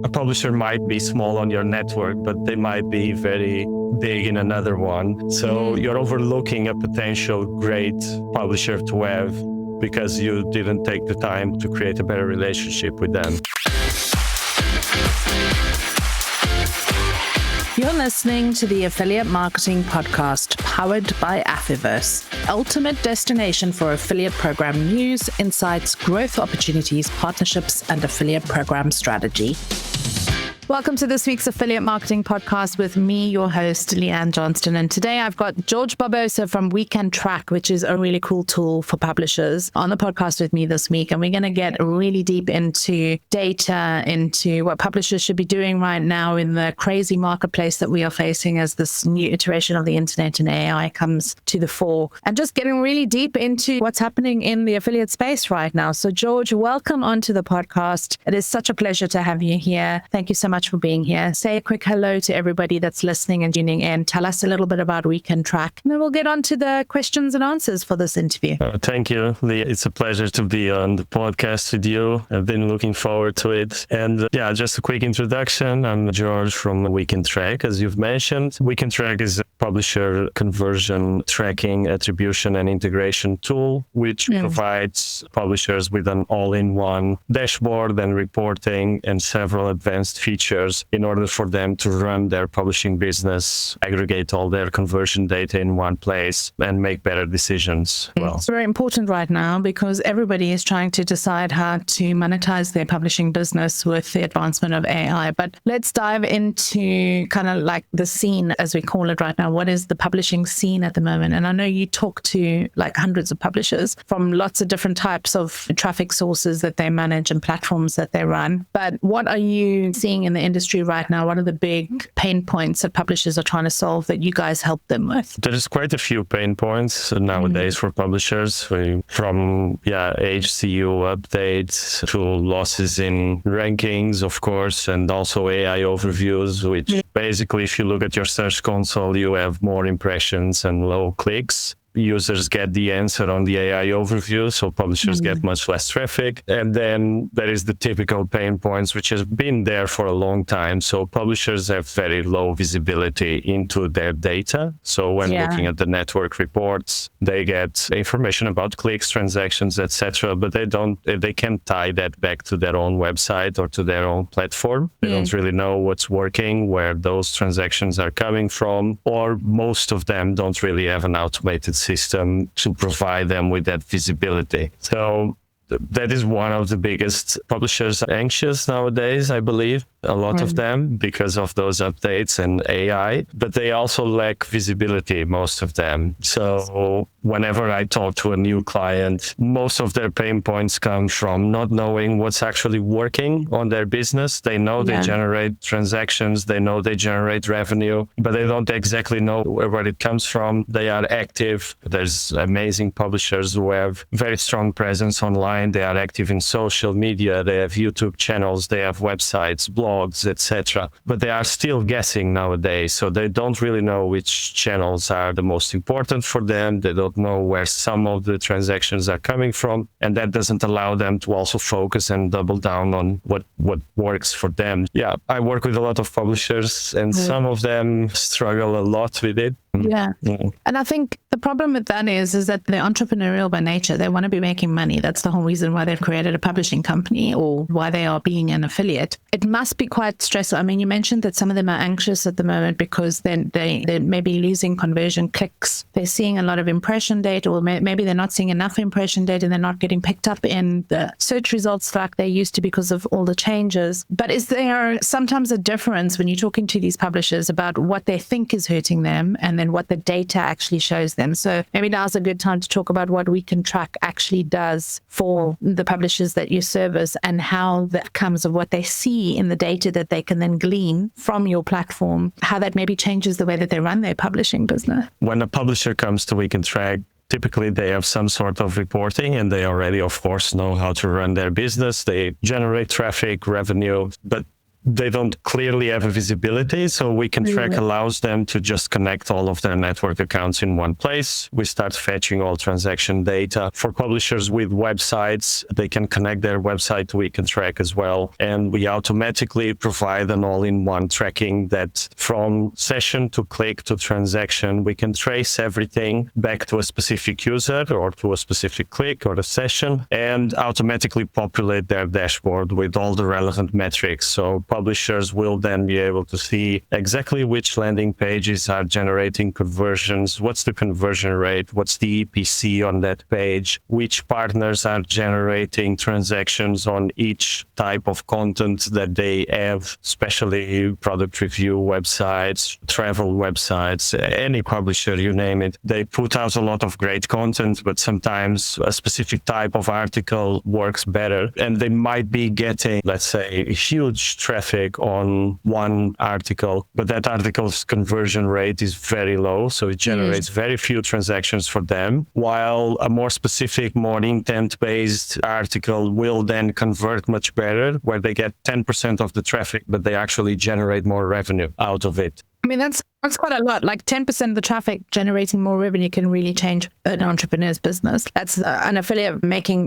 a publisher might be small on your network, but they might be very big in another one. So you're overlooking a potential great publisher to have because you didn't take the time to create a better relationship with them. You're listening to the Affiliate Marketing Podcast, powered by Affiverse, ultimate destination for affiliate program news, insights, growth opportunities, partnerships, and affiliate program strategy. Welcome to this week's Affiliate Marketing Podcast with me, your host, Leanne Johnston. And today I've got George Barbosa from We Can Track, which is a really cool tool for publishers, on the podcast with me this week. And we're going to get really deep into data, into what publishers should be doing right now in the crazy marketplace that we are facing as this new iteration of the internet and AI comes to the fore. And just getting really deep into what's happening in the affiliate space right now. So George, welcome onto the podcast. It is such a pleasure to have you here. Thank you so much for being here. Say a quick hello to everybody that's listening and tuning in. Tell us a little bit about We Can Track, and then we'll get on to the questions and answers for this interview. Thank you, Lee. It's a pleasure to be on the podcast with you. I've been looking forward to it. And just a quick introduction. I'm George from We Can Track, as you've mentioned. We Can Track is a publisher conversion tracking, attribution, and integration tool, which provides publishers with an all-in-one dashboard and reporting and several advanced features in order for them to run their publishing business, aggregate all their conversion data in one place, and make better decisions. It's very important right now because everybody is trying to decide how to monetize their publishing business with the advancement of AI. But let's dive into kind of like the scene, as we call it right now. What is the publishing scene at the moment? And I know you talk to like hundreds of publishers from lots of different types of traffic sources that they manage and platforms that they run. But what are you seeing in the industry right now? What are the big pain points that publishers are trying to solve that you guys help them with? There's quite a few pain points nowadays for publishers, from HCU updates to losses in rankings, of course, and also AI overviews, which basically, if you look at your search console, you have more impressions and low clicks. Users get the answer on the AI overview, so publishers get much less traffic. And then there is the typical pain points, which has been there for a long time. So publishers have very low visibility into their data. So when looking at the network reports, they get information about clicks, transactions, etc., but they can't tie that back to their own website or to their own platform. They don't really know what's working, where those transactions are coming from, or most of them don't really have an automated system to provide them with that visibility. So that is one of the biggest. Publishers are anxious nowadays, I believe, a lot of them, because of those updates and AI, but they also lack visibility, most of them. So whenever I talk to a new client, most of their pain points come from not knowing what's actually working on their business. They know they generate transactions, they know they generate revenue, but they don't exactly know where it comes from. They are active. There's amazing publishers who have very strong presence online. They are active in social media. They have YouTube channels. They have websites, blogs, etc. But they are still guessing nowadays. So they don't really know which channels are the most important for them. They don't know where some of the transactions are coming from. And that doesn't allow them to also focus and double down on what works for them. Yeah, I work with a lot of publishers, and some of them struggle a lot with it. Yeah. And I think the problem with that is that they're entrepreneurial by nature. They want to be making money. That's the whole reason why they've created a publishing company or why they are being an affiliate. It must be quite stressful. I mean, you mentioned that some of them are anxious at the moment because they may be losing conversion clicks. They're seeing a lot of impression data, or maybe they're not seeing enough impression data and they're not getting picked up in the search results like they used to because of all the changes. But is there sometimes a difference when you're talking to these publishers about what they think is hurting them and then what the data actually shows them? So maybe now's a good time to talk about what We Can Track actually does for the publishers that you service and how that comes of what they see in the data that they can then glean from your platform, how that maybe changes the way that they run their publishing business. When a publisher comes to We Can Track, typically they have some sort of reporting and they already, of course, know how to run their business. They generate traffic, revenue, but they don't clearly have a visibility. So We Can Track allows them to just connect all of their network accounts in one place. We start fetching all transaction data. For publishers with websites, they can connect their website to We Can Track as well. And we automatically provide an all-in-one tracking that from session to click to transaction, we can trace everything back to a specific user or to a specific click or a session and automatically populate their dashboard with all the relevant metrics. So publishers will then be able to see exactly which landing pages are generating conversions, what's the conversion rate, what's the EPC on that page, which partners are generating transactions on each type of content that they have, especially product review websites, travel websites, any publisher, you name it. They put out a lot of great content, but sometimes a specific type of article works better. And they might be getting, let's say, huge traffic on one article, but that article's conversion rate is very low. So it generates very few transactions for them, while a more specific, more intent-based article will then convert much better, where they get 10% of the traffic, but they actually generate more revenue out of it. I mean, that's quite a lot. Like 10% of the traffic generating more revenue can really change an entrepreneur's business. That's an affiliate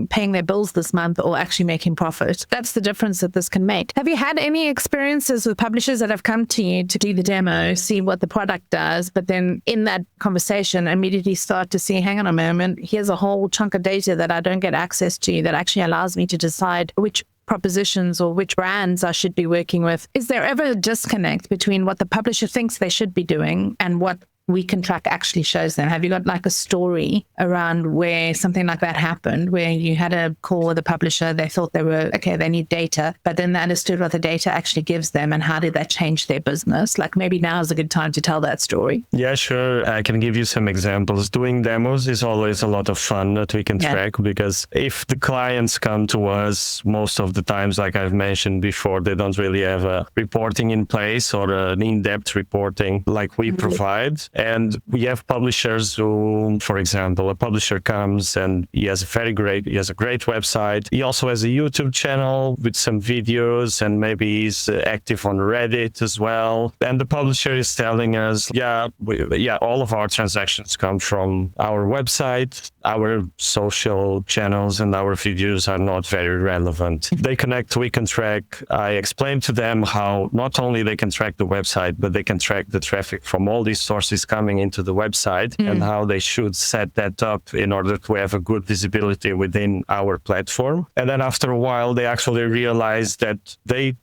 paying their bills this month or actually making profit. That's the difference that this can make. Have you had any experiences with publishers that have come to you to do the demo, see what the product does, but then in that conversation immediately start to see, hang on a moment, here's a whole chunk of data that I don't get access to that actually allows me to decide which propositions or which brands I should be working with? Is there ever a disconnect between what the publisher thinks they should be doing and what We Can Track actually shows them? Have you got like a story around where something like that happened, where you had a call with a publisher, they thought they need data, but then they understood what the data actually gives them and how did that change their business? Like maybe now is a good time to tell that story. Yeah, sure. I can give you some examples. Doing demos is always a lot of fun at We Can Track, because if the clients come to us, most of the times, like I've mentioned before, they don't really have a reporting in place or an in-depth reporting like we provide. And we have publishers who, for example, a publisher comes and he has a great website. He also has a YouTube channel with some videos and maybe he's active on Reddit as well. And the publisher is telling us, all of our transactions come from our website. Our social channels and our videos are not very relevant. They connect to We Can Track. I explained to them how not only they can track the website, but they can track the traffic from all these sources coming into the website and how they should set that up in order to have a good visibility within our platform. And then after a while, they actually realize that they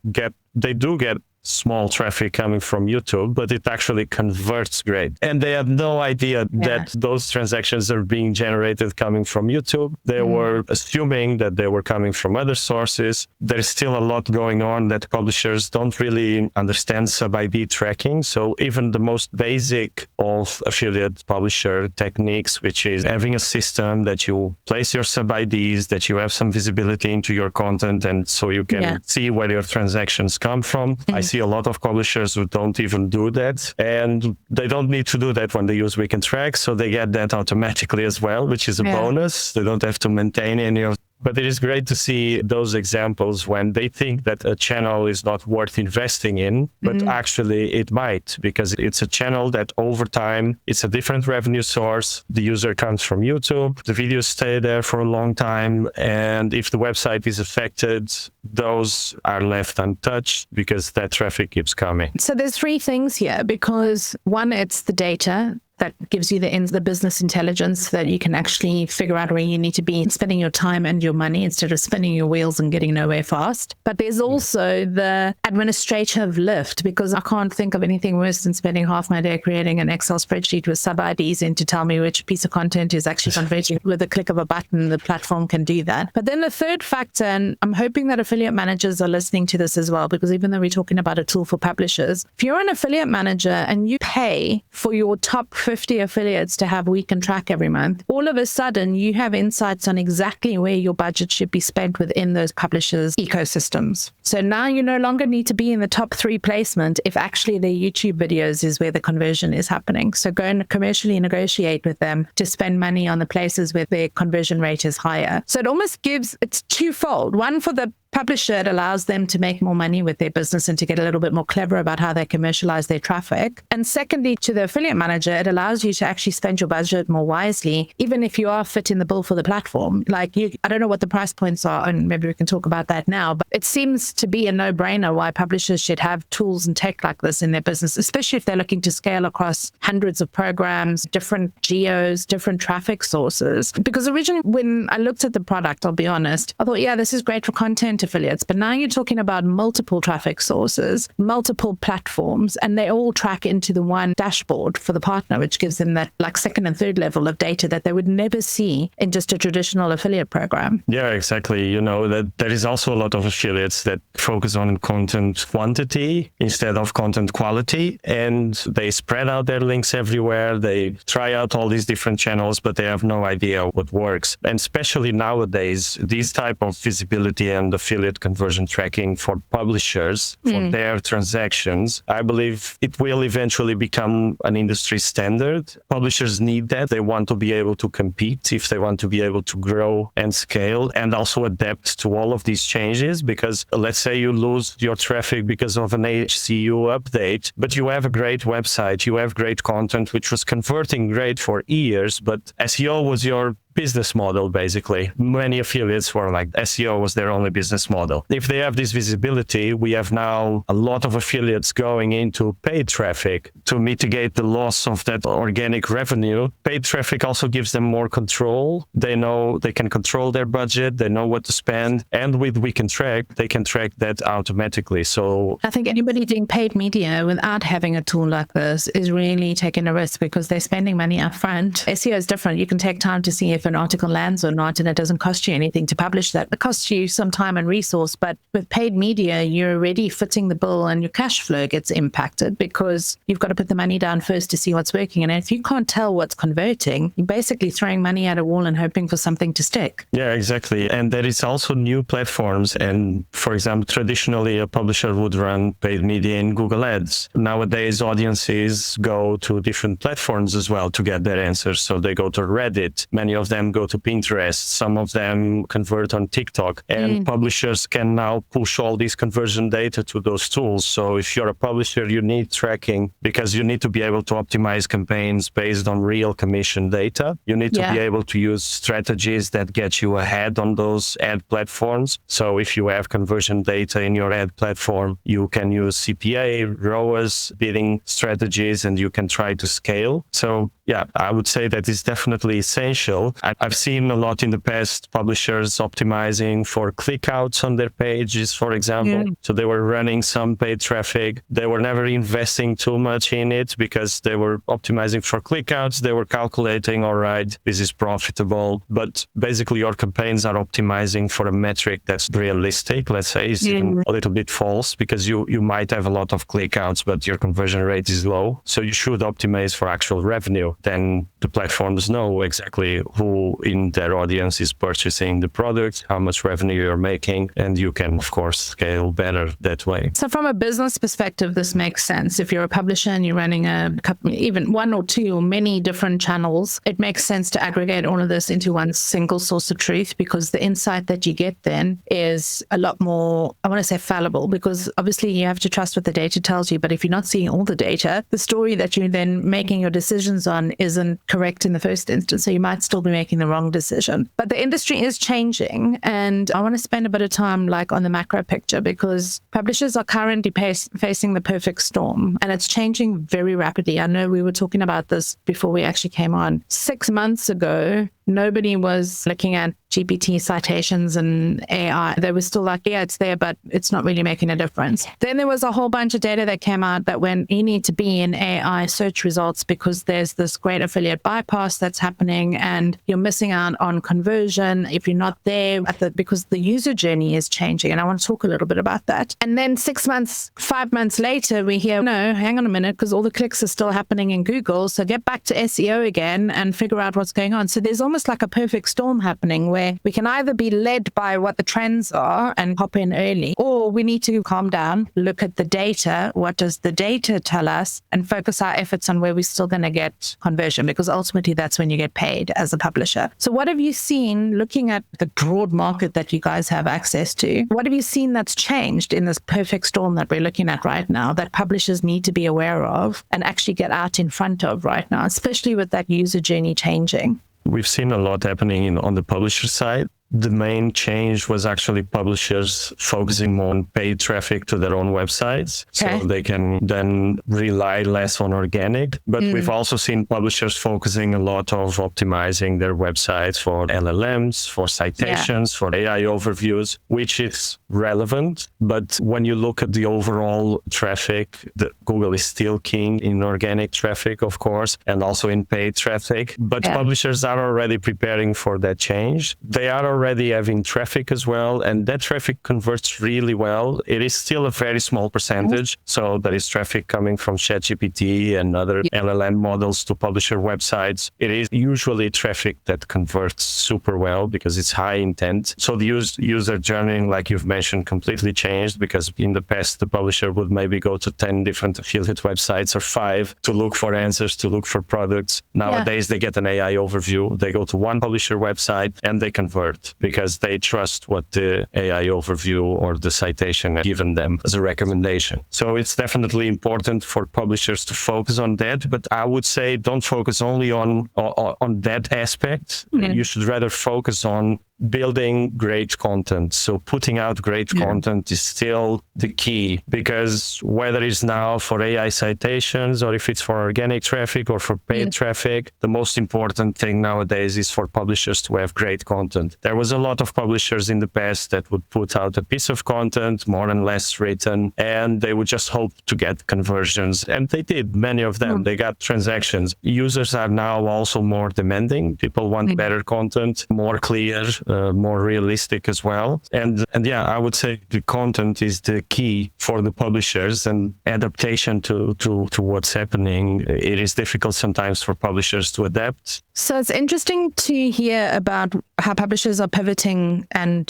do get small traffic coming from YouTube, but it actually converts great. And they have no idea that those transactions are being generated coming from YouTube. They were assuming that they were coming from other sources. There's still a lot going on that publishers don't really understand sub-ID tracking. So even the most basic of affiliate publisher techniques, which is having a system that you place your sub-IDs, that you have some visibility into your content, and so you can see where your transactions come from. I see a lot of publishers who don't even do that, and they don't need to do that when they use We Can Track, so they get that automatically as well, which is a bonus. They don't have to maintain any of. But it is great to see those examples when they think that a channel is not worth investing in, but actually it might, because it's a channel that over time, it's a different revenue source. The user comes from YouTube, the videos stay there for a long time, and if the website is affected, those are left untouched because that traffic keeps coming. So there's three things here, because one, it's the data that gives you the business intelligence that you can actually figure out where you need to be spending your time and your money instead of spinning your wheels and getting nowhere fast. But there's also the administrative lift, because I can't think of anything worse than spending half my day creating an Excel spreadsheet with sub-IDs in to tell me which piece of content is actually converting. With a click of a button, the platform can do that. But then the third factor, and I'm hoping that affiliate managers are listening to this as well, because even though we're talking about a tool for publishers, if you're an affiliate manager and you pay for your top 50 affiliates to have We Can Track every month, all of a sudden you have insights on exactly where your budget should be spent within those publishers' ecosystems. So now you no longer need to be in the top 3 placement if actually their YouTube videos is where the conversion is happening. So go and commercially negotiate with them to spend money on the places where their conversion rate is higher. So it almost it's twofold. One, for the publisher, it allows them to make more money with their business and to get a little bit more clever about how they commercialize their traffic. And secondly, to the affiliate manager, it allows you to actually spend your budget more wisely, even if you are fitting the bill for the platform. Like I don't know what the price points are, and maybe we can talk about that now, but it seems to be a no-brainer why publishers should have tools and tech like this in their business, especially if they're looking to scale across hundreds of programs, different geos, different traffic sources. Because originally when I looked at the product, I'll be honest, I thought, yeah, this is great for content affiliates, but now you're talking about multiple traffic sources, multiple platforms, and they all track into the one dashboard for the partner, which gives them that like second and third level of data that they would never see in just a traditional affiliate program. Yeah, exactly. That there is also a lot of affiliates that focus on content quantity instead of content quality, and they spread out their links everywhere. They try out all these different channels, but they have no idea what works. And especially nowadays, these type of visibility and affiliate conversion tracking for publishers, for their transactions, I believe it will eventually become an industry standard. Publishers need that. They want to be able to compete if they want to be able to grow and scale and also adapt to all of these changes. Because let's say you lose your traffic because of an HCU update, but you have a great website, you have great content, which was converting great for years, but SEO was your business model, basically. Many affiliates were like SEO was their only business model. If they have this visibility, we have now a lot of affiliates going into paid traffic to mitigate the loss of that organic revenue. Paid traffic also gives them more control. They know they can control their budget, they know what to spend, and with We Can Track, they can track that automatically. So I think anybody doing paid media without having a tool like this is really taking a risk because they're spending money up front. SEO is different. You can take time to see if an article lands or not, and it doesn't cost you anything to publish that. It costs you some time and resource, but with paid media, you're already footing the bill and your cash flow gets impacted because you've got to put the money down first to see what's working. And if you can't tell what's converting, you're basically throwing money at a wall and hoping for something to stick. Yeah, exactly. And there is also new platforms. And for example, traditionally, a publisher would run paid media in Google Ads. Nowadays, audiences go to different platforms as well to get their answers. So they go to Reddit. Many of them go to Pinterest. Some of them convert on TikTok. And publishers can now push all this conversion data to those tools. So if you're a publisher, you need tracking because you need to be able to optimize campaigns based on real commission data. You need to be able to use strategies that get you ahead on those ad platforms. So if you have conversion data in your ad platform, you can use CPA, ROAS, bidding strategies, and you can try to scale. So yeah, I would say that is definitely essential. I've seen a lot in the past publishers optimizing for clickouts on their pages, for example. So they were running some paid traffic. They were never investing too much in it because they were optimizing for clickouts. They were calculating, all right, this is profitable. But basically your campaigns are optimizing for a metric that's realistic, let's say, is even a little bit false because you might have a lot of clickouts, but your conversion rate is low. So you should optimize for actual revenue. Then the platforms know exactly who in their audience is purchasing the product, how much revenue you're making, and you can, of course, scale better that way. So from a business perspective, this makes sense. If you're a publisher and you're running a couple, even one or two or many different channels, it makes sense to aggregate all of this into one single source of truth because the insight that you get then is a lot more, I want to say fallible, because obviously you have to trust what the data tells you, but if you're not seeing all the data, the story that you're then making your decisions on isn't correct in the first instance, so you might still be making the wrong decision. But the industry is changing, and I want to spend a bit of time on the macro picture because publishers are currently facing the perfect storm, and it's changing very rapidly. I know we were talking about this before we actually came on. 6 months ago, nobody was looking at GPT citations and AI. They were still like, yeah, it's there, but it's not really making a difference. Then there was a whole bunch of data that came out that when you need to be in AI search results because there's this great affiliate bypass that's happening and you're missing out on conversion if you're not there because the user journey is changing. And I want to talk a little bit about that. And then 5 months later, we hear, no, hang on a minute, because all the clicks are still happening in Google. So get back to SEO again and figure out what's going on. So there's almost almost like a perfect storm happening where we can either be led by what the trends are and hop in early, or we need to calm down, look at the data. What does the data tell us? And focus our efforts on where we're still going to get conversion, because ultimately that's when you get paid as a publisher. So what have you seen, looking at the broad market that you guys have access to, what have you seen that's changed in this perfect storm that we're looking at right now that publishers need to be aware of and actually get out in front of right now, especially with that user journey changing? We've seen a lot happening on the publisher side. The main change was actually publishers focusing more on paid traffic to their own websites, so they can then rely less on organic. But we've also seen publishers focusing a lot of optimizing their websites for LLMs, for citations, for AI overviews, which is relevant. But when you look at the overall traffic, Google is still king in organic traffic, of course, and also in paid traffic. But publishers are already preparing for that change. They are already having traffic as well, and that traffic converts really well. It is still a very small percentage. So there is traffic coming from ChatGPT and other LLM models to publisher websites. It is usually traffic that converts super well because it's high intent. So the user journey, like you've mentioned, completely changed, because in the past, the publisher would maybe go to 10 different affiliate websites or 5 to look for answers, to look for products. Nowadays, they get an AI overview. They go to one publisher website and they convert, because they trust what the AI overview or the citation has given them as a recommendation. So it's definitely important for publishers to focus on that. But I would say don't focus only on that aspect. You should rather focus on building great content. So putting out great content is still the key, because whether it's now for AI citations or if it's for organic traffic or for paid traffic, the most important thing nowadays is for publishers to have great content. There was a lot of publishers in the past that would put out a piece of content, more and less written, and they would just hope to get conversions. And they did, many of them. They got transactions. Users are now also more demanding. People want better content, more clear, more realistic as well. And yeah, I would say the content is the key for the publishers, and adaptation to what's happening. It is difficult sometimes for publishers to adapt. So it's interesting to hear about how publishers are pivoting and,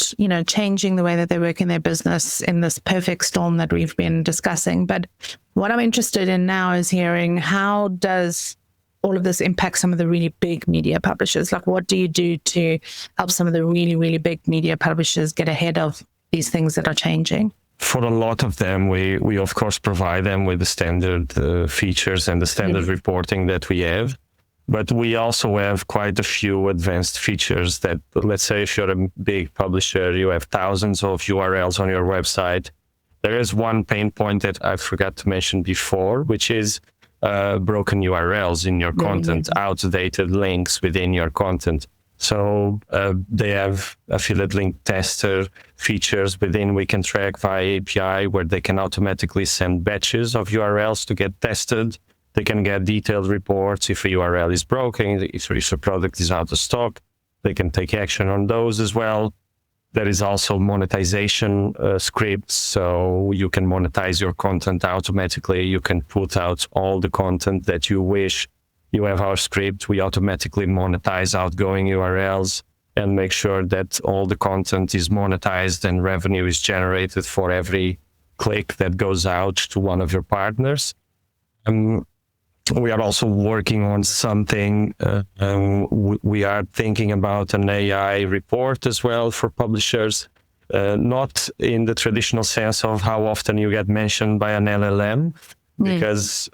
changing the way that they work in their business in this perfect storm that we've been discussing. But what I'm interested in now is hearing, how does all of this impact some of the really big media publishers? Like, what do you do to help some of the really, really big media publishers get ahead of these things that are changing? For a lot of them, we of course provide them with the standard features and the standard reporting that we have. But we also have quite a few advanced features that, let's say if you're a big publisher, you have thousands of URLs on your website. There is one pain point that I forgot to mention before, which is broken URLs in your content, outdated links within your content. So they have affiliate link tester features within We Can Track via API, where they can automatically send batches of URLs to get tested. They can get detailed reports if a URL is broken, if a product is out of stock. They can take action on those as well. There is also monetization scripts, so you can monetize your content automatically. You can put out all the content that you wish. You have our script. We automatically monetize outgoing URLs and make sure that all the content is monetized and revenue is generated for every click that goes out to one of your partners. We are also working on something. We are thinking about an AI report as well for publishers, not in the traditional sense of how often you get mentioned by an LLM, because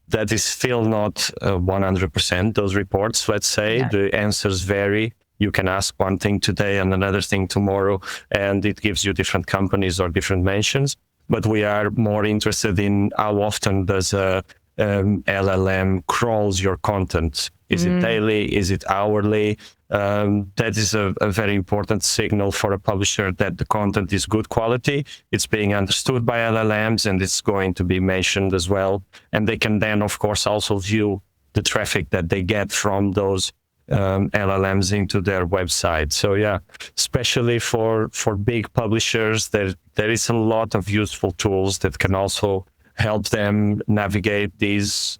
that is still not 100%, those reports, let's say. The answers vary. You can ask one thing today and another thing tomorrow, and it gives you different companies or different mentions. But we are more interested in how often does a LLM crawls your content. Is it daily? Is it hourly? That is a very important signal for a publisher that the content is good quality. It's being understood by LLMs, and it's going to be mentioned as well. And they can then, of course, also view the traffic that they get from those LLMs into their website. So yeah, especially for big publishers, there is a lot of useful tools that can also help them navigate these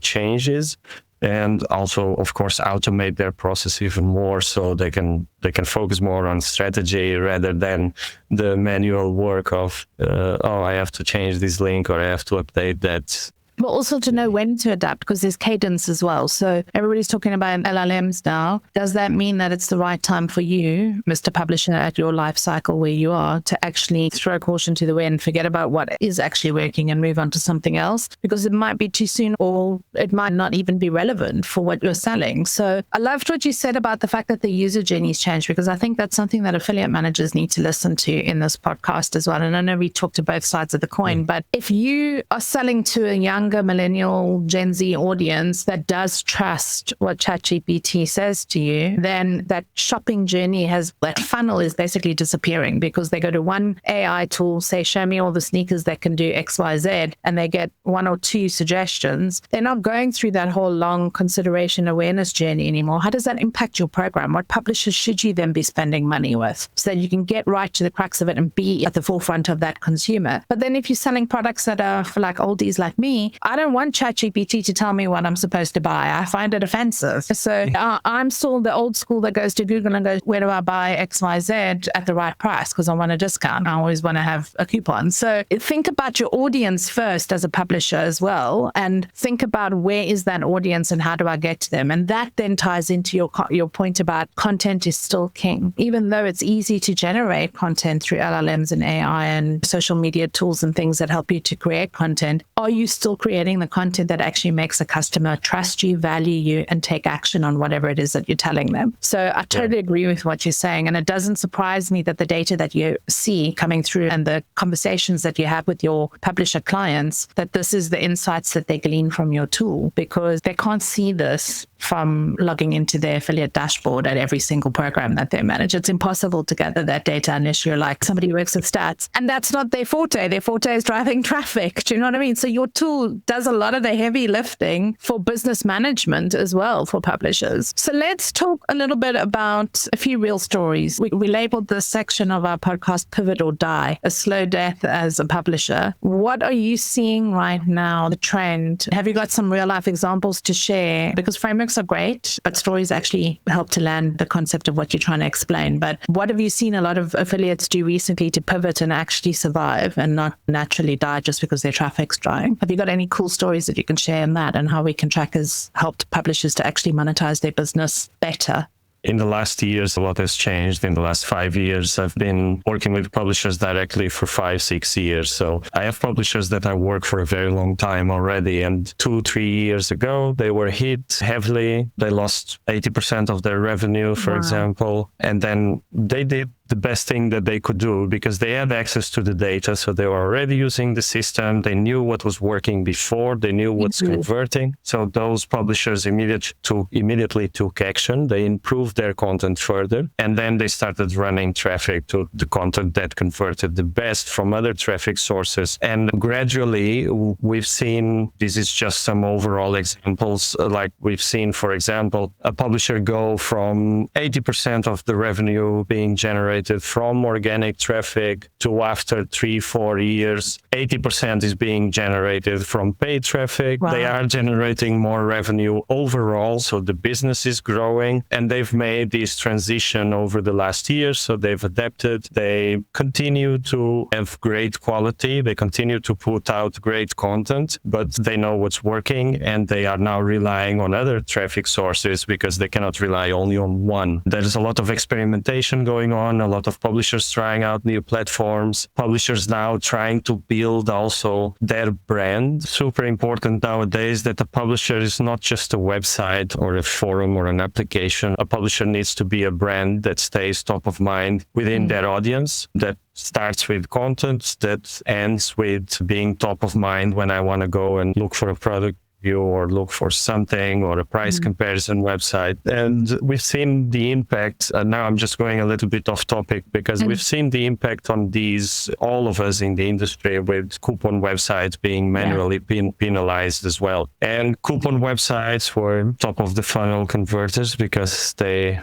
changes. and also, of course, automate their process even more so they can focus more on strategy rather than the manual work of, I have to change this link or I have to update that. But also to know when to adapt, because there's cadence as well. So everybody's talking about LLMs now. Does that mean that it's the right time for you, Mr. Publisher, at your life cycle where you are, to actually throw caution to the wind, forget about what is actually working and move on to something else? Because it might be too soon, or it might not even be relevant for what you're selling. So I loved what you said about the fact that the user journeys change, because I think that's something that affiliate managers need to listen to in this podcast as well. And I know we talked to both sides of the coin, but if you are selling to a younger millennial Gen Z audience that does trust what ChatGPT says to you, then that shopping journey that funnel is basically disappearing, because they go to one AI tool, say, show me all the sneakers that can do X, Y, Z, and they get one or two suggestions. They're not going through that whole long consideration awareness journey anymore. How does that impact your program? What publishers should you then be spending money with so that you can get right to the crux of it and be at the forefront of that consumer? But then if you're selling products that are for like oldies like me, I don't want ChatGPT to tell me what I'm supposed to buy. I find it offensive. So I'm still the old school that goes to Google and goes, where do I buy X, Y, Z at the right price? Because I want a discount. I always want to have a coupon. So think about your audience first as a publisher as well, and think about where is that audience and how do I get to them? And that then ties into your point about content is still king. Even though it's easy to generate content through LLMs and AI and social media tools and things that help you to create content, are you still creating the content that actually makes a customer trust you, value you, and take action on whatever it is that you're telling them? So I totally agree with what you're saying. And it doesn't surprise me that the data that you see coming through and the conversations that you have with your publisher clients, that this is the insights that they glean from your tool, because they can't see this from logging into their affiliate dashboard at every single program that they manage. It's impossible to gather that data unless you're like somebody who works with stats. And that's not their forte. Their forte is driving traffic. Do you know what I mean? So your tool does a lot of the heavy lifting for business management as well for publishers. So let's talk a little bit about a few real stories. We labeled this section of our podcast Pivot or Die, a slow death as a publisher. What are you seeing right now, the trend? Have you got some real life examples to share? Because frameworks are great, but stories actually help to land the concept of what you're trying to explain. But what have you seen a lot of affiliates do recently to pivot and actually survive and not naturally die just because their traffic's dying? Have you got any cool stories that you can share in that, and how we can track has helped publishers to actually monetize their business better? In the last years, a lot has changed. In the last 5 years, I've been working with publishers directly for 5-6 years. So I have publishers that I work for a very long time already. And 2-3 years ago, they were hit heavily. They lost 80% of their revenue, for example. And then they did the best thing that they could do because they had access to the data. So they were already using the system. They knew what was working before. They knew what's converting. So those publishers immediately took action. They improved their content further. And then they started running traffic to the content that converted the best from other traffic sources. And gradually we've seen, this is just some overall examples, like we've seen, for example, a publisher go from 80% of the revenue being generated from organic traffic to, after 3-4 years, 80% is being generated from paid traffic. Wow. They are generating more revenue overall, so the business is growing, and they've made this transition over the last year. So they've adapted. They continue to have great quality. They continue to put out great content, but they know what's working, and they are now relying on other traffic sources because they cannot rely only on one. There's a lot of experimentation going on, a lot of publishers trying out new platforms, publishers now trying to build also their brand. Super important nowadays that a publisher is not just a website or a forum or an application. A publisher needs to be a brand that stays top of mind within their audience, that starts with content, that ends with being top of mind when I want to go and look for a product or look for something or a price comparison website. And we've seen the impact. Now I'm just going a little bit off topic because we've seen the impact on these, all of us in the industry, with coupon websites being manually penalized as well. And coupon websites were top of the funnel converters because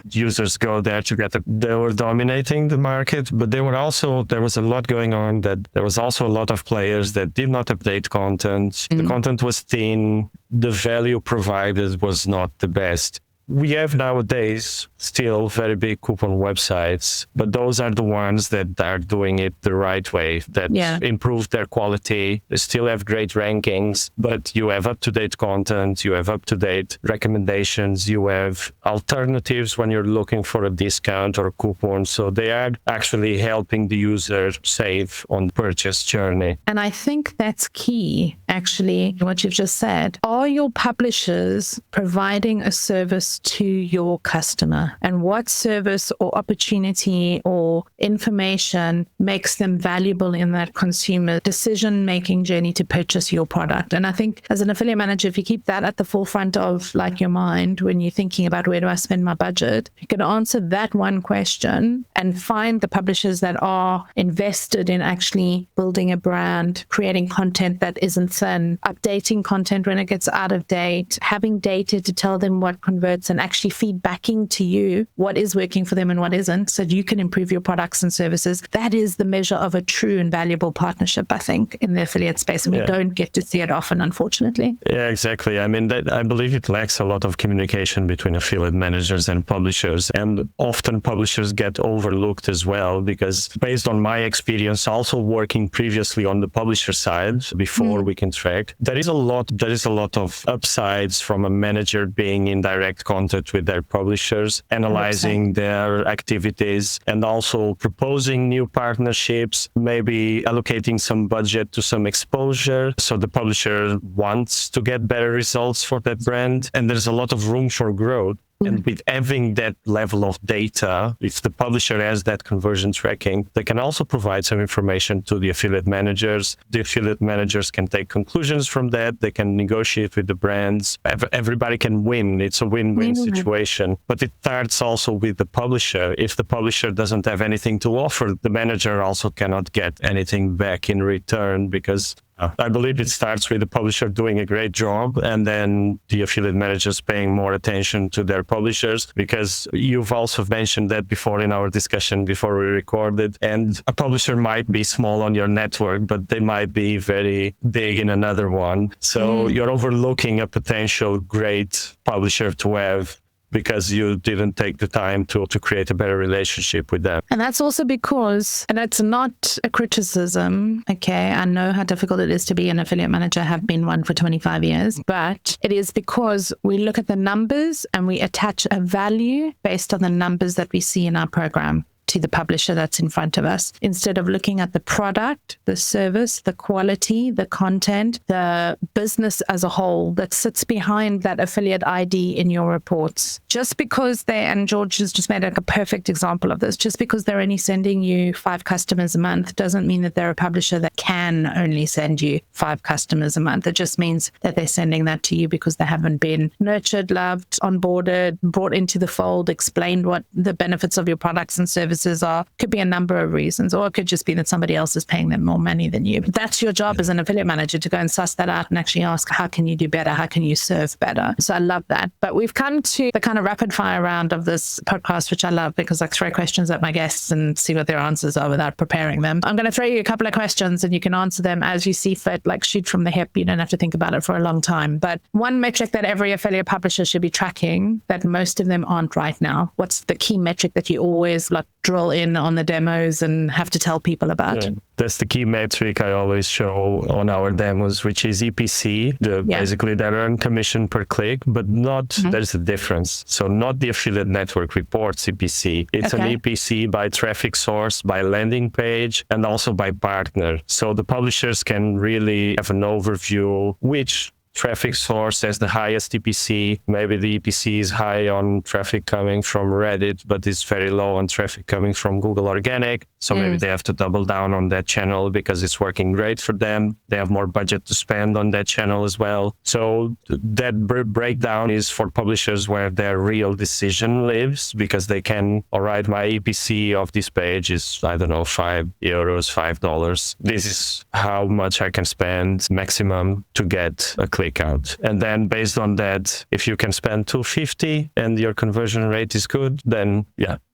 users go there to get they were dominating the market, but there was a lot going on, that there was also a lot of players that did not update content. The content was thin. the value provided was not the best. We have nowadays still very big coupon websites, but those are the ones that are doing it the right way, that improve their quality. They still have great rankings, but you have up-to-date content, you have up-to-date recommendations, you have alternatives when you're looking for a discount or a coupon. So they are actually helping the user save on the purchase journey. And I think that's key, actually, what you've just said. Are your publishers providing a service to your customer, and what service or opportunity or information makes them valuable in that consumer decision-making journey to purchase your product? And I think as an affiliate manager, if you keep that at the forefront of like your mind when you're thinking about where do I spend my budget, you can answer that one question and find the publishers that are invested in actually building a brand, creating content that isn't thin, updating content when it gets out of date, having data to tell them what converts, and actually feedbacking to you what is working for them and what isn't, so you can improve your products and services. That is the measure of a true and valuable partnership, I think, in the affiliate space. And we don't get to see it often, unfortunately. Yeah, exactly. I mean, I believe it lacks a lot of communication between affiliate managers and publishers. And often publishers get overlooked as well, because based on my experience, also working previously on the publisher side before we can track, there is a lot of upsides from a manager being in direct contact with their publishers, analyzing their activities, and also proposing new partnerships, maybe allocating some budget to some exposure. So the publisher wants to get better results for that brand, and there's a lot of room for growth. And with having that level of data, if the publisher has that conversion tracking, they can also provide some information to the affiliate managers. The affiliate managers can take conclusions from that. They can negotiate with the brands. Everybody can win. It's a win-win situation. But it starts also with the publisher. If the publisher doesn't have anything to offer, the manager also cannot get anything back in return, because I believe it starts with the publisher doing a great job, and then the affiliate managers paying more attention to their publishers, because you've also mentioned that before in our discussion before we recorded. And a publisher might be small on your network, but they might be very big in another one. So you're overlooking a potential great publisher to have, because you didn't take the time to create a better relationship with them. And that's also because, and it's not a criticism, okay, I know how difficult it is to be an affiliate manager, have been one for 25 years, but it is because we look at the numbers and we attach a value based on the numbers that we see in our program to the publisher that's in front of us, instead of looking at the product, the service, the quality, the content, the business as a whole that sits behind that affiliate ID in your reports. Just because and George has just made like a perfect example of this, just because they're only sending you 5 customers a month doesn't mean that they're a publisher that can only send you 5 customers a month. It just means that they're sending that to you because they haven't been nurtured, loved, onboarded, brought into the fold, explained what the benefits of your products and services are. Could be a number of reasons, or it could just be that somebody else is paying them more money than you. But that's your job as an affiliate manager, to go and suss that out and actually ask, how can you do better? How can you serve better? So I love that. But we've come to the kind of rapid fire round of this podcast, which I love, because I throw questions at my guests and see what their answers are without preparing them. I'm going to throw you a couple of questions and you can answer them as you see fit, like shoot from the hip. You don't have to think about it for a long time. But one metric that every affiliate publisher should be tracking that most of them aren't right now, what's the key metric that you always drill in on the demos and have to tell people about? Yeah. That's the key metric I always show on our demos, which is EPC. Basically, they earn commission per click, but not, there's a difference. So not the affiliate network reports EPC. It's an EPC by traffic source, by landing page, and also by partner. So the publishers can really have an overview which traffic source has the highest EPC. Maybe the EPC is high on traffic coming from Reddit, but it's very low on traffic coming from Google Organic. So maybe they have to double down on that channel because it's working great for them. They have more budget to spend on that channel as well. So that breakdown is for publishers where their real decision lives, because they can, all right, my EPC of this page is, I don't know, €5, $5. This is how much I can spend maximum to get a click out. And then based on that, if you can spend $250 and your conversion rate is good, then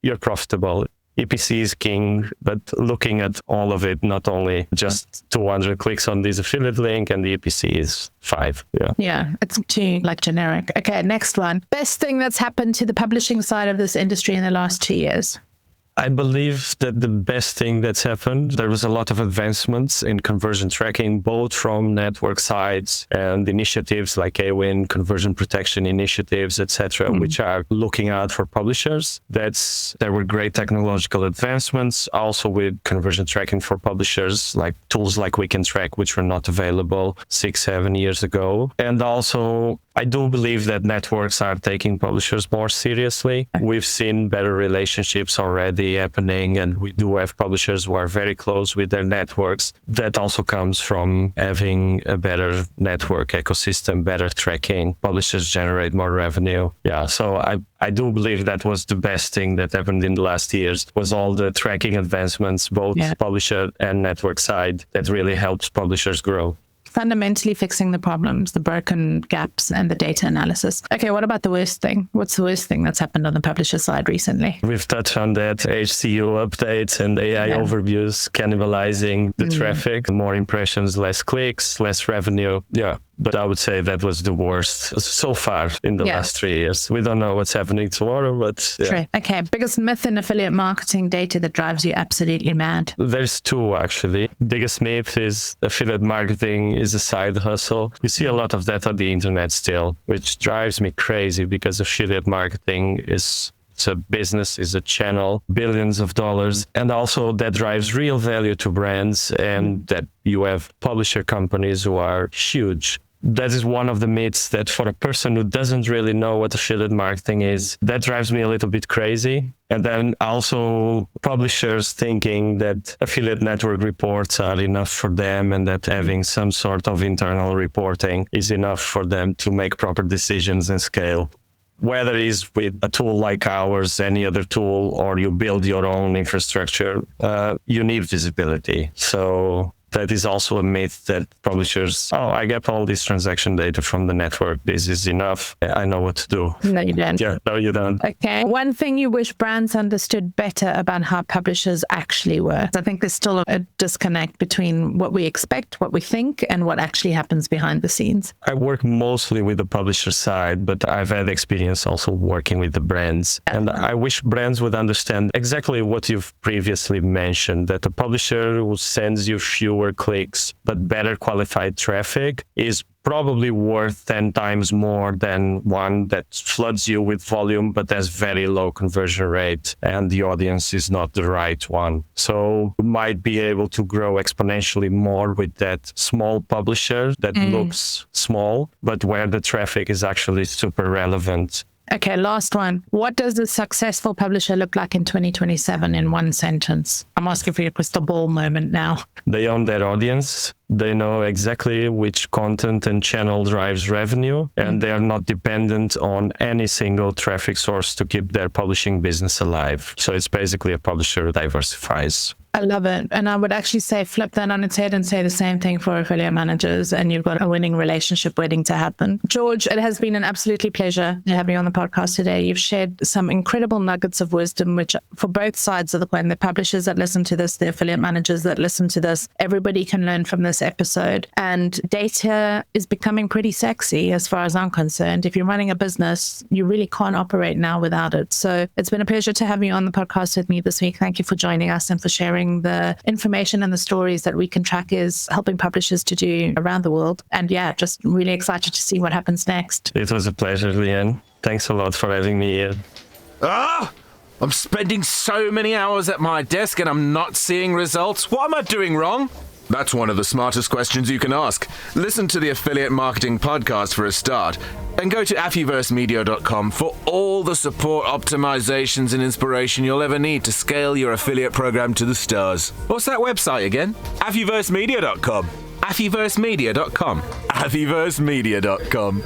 you're profitable. EPC is king, but looking at all of it, not only just 200 clicks on this affiliate link and the EPC is 5. Yeah, it's too generic. Okay, next one. Best thing that's happened to the publishing side of this industry in the last 2 years? I believe that the best thing that's happened, there was a lot of advancements in conversion tracking, both from network sides and initiatives like AWIN, conversion protection initiatives, etc., which are looking out for publishers. There were great technological advancements, also with conversion tracking for publishers, like tools like We Can Track, which were not available 6-7 years ago. And also, I do believe that networks are taking publishers more seriously. We've seen better relationships already happening, and we do have publishers who are very close with their networks. That also comes from having a better network ecosystem, better tracking. Publishers generate more revenue. Yeah, so I do believe that was the best thing that happened in the last years, was all the tracking advancements, both publisher and network side, that really helps publishers grow. Fundamentally fixing the problems, the broken gaps, and the data analysis. Okay, what about the worst thing? What's the worst thing that's happened on the publisher side recently? We've touched on that, HCU updates and AI overviews cannibalizing the traffic, more impressions, less clicks, less revenue. Yeah. But I would say that was the worst so far in the last 3 years. We don't know what's happening tomorrow, but True. Okay. Biggest myth in affiliate marketing data that drives you absolutely mad? There's 2, actually. Biggest myth is affiliate marketing is a side hustle. You see a lot of that on the internet still, which drives me crazy because affiliate marketing is... It's a business, is a channel, billions of dollars. And also that drives real value to brands, and that you have publisher companies who are huge. That is one of the myths that for a person who doesn't really know what affiliate marketing is, that drives me a little bit crazy. And then also publishers thinking that affiliate network reports are enough for them, and that having some sort of internal reporting is enough for them to make proper decisions and scale. Whether it's with a tool like ours, any other tool, or you build your own infrastructure, you need visibility. So that is also a myth that publishers, I get all this transaction data from the network. This is enough. I know what to do. No, you don't. Yeah, no, you don't. Okay. One thing you wish brands understood better about how publishers actually work. I think there's still a disconnect between what we expect, what we think, and what actually happens behind the scenes. I work mostly with the publisher side, but I've had experience also working with the brands. And I wish brands would understand exactly what you've previously mentioned, that a publisher who sends you fewer clicks but better qualified traffic is probably worth 10 times more than one that floods you with volume but has very low conversion rate and the audience is not the right one. So you might be able to grow exponentially more with that small publisher that looks small, but where the traffic is actually super relevant. Okay, last one. What does a successful publisher look like in 2027 in one sentence? I'm asking for your crystal ball moment now. They own their audience. They know exactly which content and channel drives revenue, and they are not dependent on any single traffic source to keep their publishing business alive. So it's basically a publisher who diversifies. I love it. And I would actually say flip that on its head and say the same thing for affiliate managers, and you've got a winning relationship waiting to happen. George, it has been an absolutely pleasure to have you on the podcast today. You've shared some incredible nuggets of wisdom, which for both sides of the coin, the publishers that listen to this, the affiliate managers that listen to this, everybody can learn from this episode. And data is becoming pretty sexy as far as I'm concerned. If you're running a business, you really can't operate now without it. So it's been a pleasure to have you on the podcast with me this week. Thank you for joining us and for sharing the information and the stories that We Can Track is helping publishers to do around the world. And yeah, just really excited to see what happens next. It was a pleasure, Leanne. Thanks a lot for having me here. I'm spending so many hours at my desk and I'm not seeing results. What am I doing wrong? That's one of the smartest questions you can ask. Listen to the Affiliate Marketing Podcast for a start, and go to affiversemedia.com for all the support, optimizations, and inspiration you'll ever need to scale your affiliate program to the stars. What's that website again? affiversemedia.com. affiversemedia.com. affiversemedia.com.